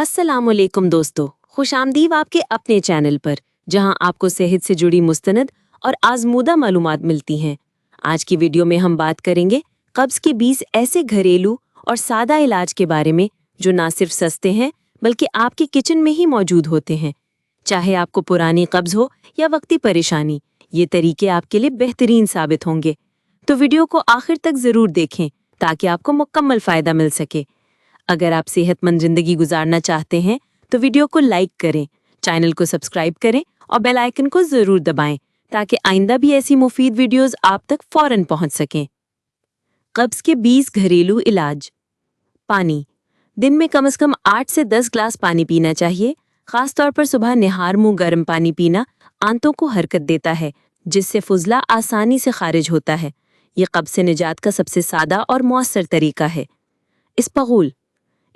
अस्सलामुअलैकुम दोस्तों, खुश आमदीद आपके अपने चैनल पर जहां आपको सेहत से जुड़ी मुस्तनद और आजमूदा मालूमात मिलती हैं। आज की वीडियो में हम बात करेंगे कब्ज़ के 20 ऐसे घरेलू और सादा इलाज के बारे में जो ना सिर्फ सस्ते हैं बल्कि आपके किचन में ही मौजूद होते हैं। चाहे आपको पुरानी कब्ज़ हो या वक्ती परेशानी, ये तरीके आपके लिए बेहतरीन साबित होंगे। तो वीडियो को आखिर तक ज़रूर देखें ताकि आपको मुकम्मल फ़ायदा मिल सके। अगर आप सेहतमंद ज़िंदगी गुजारना चाहते हैं तो वीडियो को लाइक करें, चैनल को सब्सक्राइब करें और बेल आइकन को ज़रूर दबाएं ताकि आइंदा भी ऐसी मुफीद वीडियोस आप तक फ़ौरन पहुंच सकें। कब्ज़ के 20 घरेलू इलाज। पानी। दिन में कम से कम 8 से 10 ग्लास पानी पीना चाहिए। ख़ास तौर पर सुबह निहार मुँह गर्म पानी पीना आंतों को हरकत देता है, जिससे फुजला आसानी से खारिज होता है। ये कब्ज़ से निजात का सबसे सादा और मौसर तरीका है।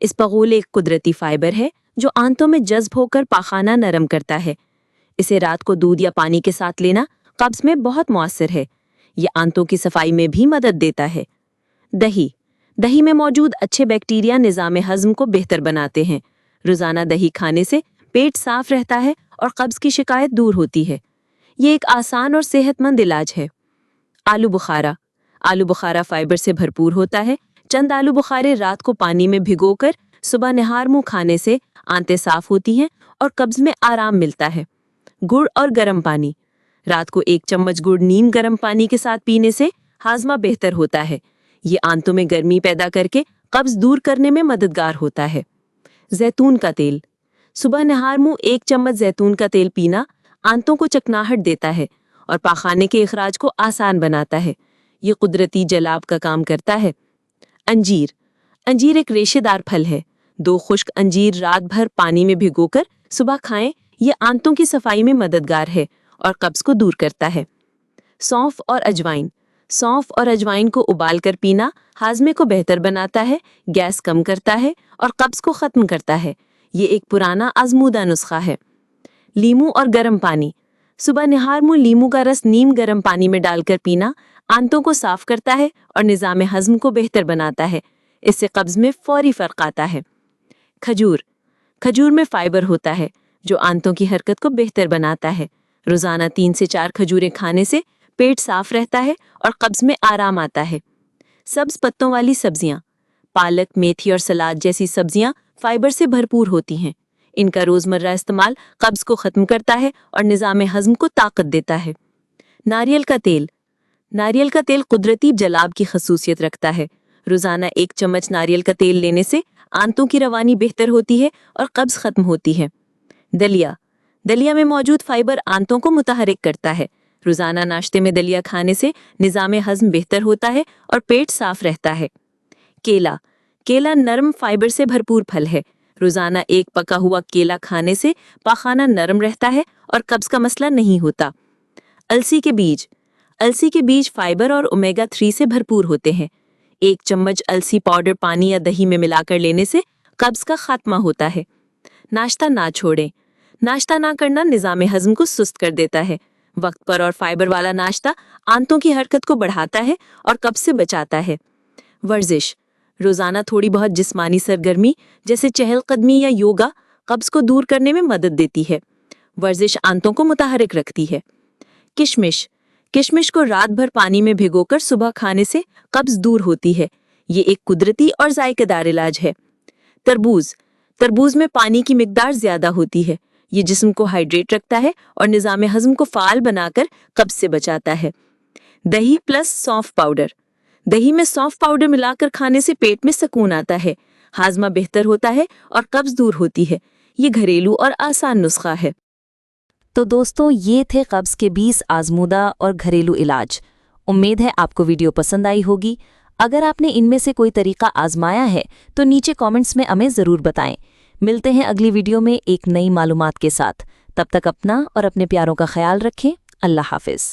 इसपगूल एक कुदरती फाइबर है जो आंतों में जज्ब होकर पाखाना नरम करता है। इसे रात को दूध या पानी के साथ लेना कब्ज़ में बहुत मौसर है। ये आंतों की सफाई में भी मदद देता है। दही में मौजूद अच्छे बैक्टीरिया निज़ाम हज़म को बेहतर बनाते हैं। रोज़ाना दही खाने से पेट साफ रहता है और कब्ज़ की शिकायत दूर होती है। ये एक आसान और सेहतमंद इलाज है। आलू बुखारा फाइबर से भरपूर होता है। चंद आलू बुखारे रात को पानी में भिगोकर सुबह निहार मुँह खाने से आंतें साफ होती हैं और कब्ज़ में आराम मिलता है। गुड़ और गर्म पानी। रात को 1 चम्मच गुड़ नीम गर्म पानी के साथ पीने से हाजमा बेहतर होता है। ये आंतों में गर्मी पैदा करके कब्ज़ दूर करने में मददगार होता है। जैतून का तेल। सुबह निहार मुँह 1 चम्मच जैतून का तेल पीना आंतों को चकनाहट देता है और पाखाने के इखराज को आसान बनाता है। ये कुदरती जलाब का काम करता है। अंजीर एक रेशेदार फल है। 2 खुश्क अंजीर रात भर पानी में भिगोकर सुबह खाएं। ये आंतों की सफाई में मददगार है और कब्ज़ को दूर करता है। सौंफ और अजवाइन को उबालकर पीना हाजमे को बेहतर बनाता है, गैस कम करता है और कब्ज़ को ख़त्म करता है। ये एक पुराना आजमूदा नुस्खा है। लीमू और गर्म पानी। सुबह निहार मुँह लीमू का रस नीम गर्म पानी में डालकर पीना आंतों को साफ करता है और निज़ाम हज़म को बेहतर बनाता है। इससे कब्ज़ में फौरी फ़र्क आता है। खजूर में फाइबर होता है जो आंतों की हरकत को बेहतर बनाता है। रोज़ाना 3 से 4 खजूरें खाने से पेट साफ रहता है और कब्ज़ में आराम आता है। सब्ज़ पत्तों वाली सब्जियां। पालक, मेथी और सलाद जैसी सब्जियां फाइबर से भरपूर होती हैं। इनका रोज़मर्रा इस्तेमाल कब्ज़ को ख़त्म करता है और निज़ाम हज़म को ताकत देता है। नारियल का तेल कुदरती जलाब की खसूसियत रखता है। रोज़ाना 1 चम्मच नारियल का तेल लेने से आंतों की रवानी बेहतर होती है और कब्ज़ ख़त्म होती है। दलिया में मौजूद फाइबर आंतों को मुतहरिक करता है। रोज़ाना नाश्ते में दलिया खाने से निज़ाम हज़म बेहतर होता है और पेट साफ रहता है। केला नरम फाइबर से भरपूर फल है। रोज़ाना 1 पका हुआ केला खाने से पाखाना नरम रहता है और कब्ज़ का मसला नहीं होता। अलसी के बीज फाइबर और ओमेगा 3 से भरपूर होते हैं। 1 चम्मच अलसी पाउडर पानी या दही में मिलाकर लेने से कब्ज़ का खात्मा होता है। नाश्ता ना छोड़ें। नाश्ता ना करना निज़ाम हज़म को सुस्त कर देता है। वक्त पर और फाइबर वाला नाश्ता आंतों की हरकत को बढ़ाता है और कब्ज़ से बचाता है। वर्जिश। रोज़ाना थोड़ी बहुत जिस्मानी सरगर्मी जैसे चहलकदमी या योगा कब्ज़ को दूर करने में मदद देती है। वर्जिश आंतों को मुतहरिक रखती है। किशमिश को रात भर पानी में भिगोकर सुबह खाने से कब्ज़ दूर होती है। ये एक कुदरती और जायकेदार इलाज है। तरबूज में पानी की मिकदार ज़्यादा होती है। ये जिस्म को हाइड्रेट रखता है और निज़ाम हज़म को फ़ाल बनाकर कब्ज़ से बचाता है। दही प्लस सौंफ पाउडर। दही में सौंफ पाउडर मिलाकर खाने से पेट में सुकून आता है, हाजमा बेहतर होता है और कब्ज़ दूर होती है। ये घरेलू और आसान नुस्खा है। तो दोस्तों, ये थे कब्ज़ के 20 आजमूदा और घरेलू इलाज। उम्मीद है आपको वीडियो पसंद आई होगी। अगर आपने इनमें से कोई तरीका आजमाया है तो नीचे कमेंट्स में हमें ज़रूर बताएं। मिलते हैं अगली वीडियो में एक नई मालूमात के साथ। तब तक अपना और अपने प्यारों का ख्याल रखें। अल्लाह हाफ़िज़।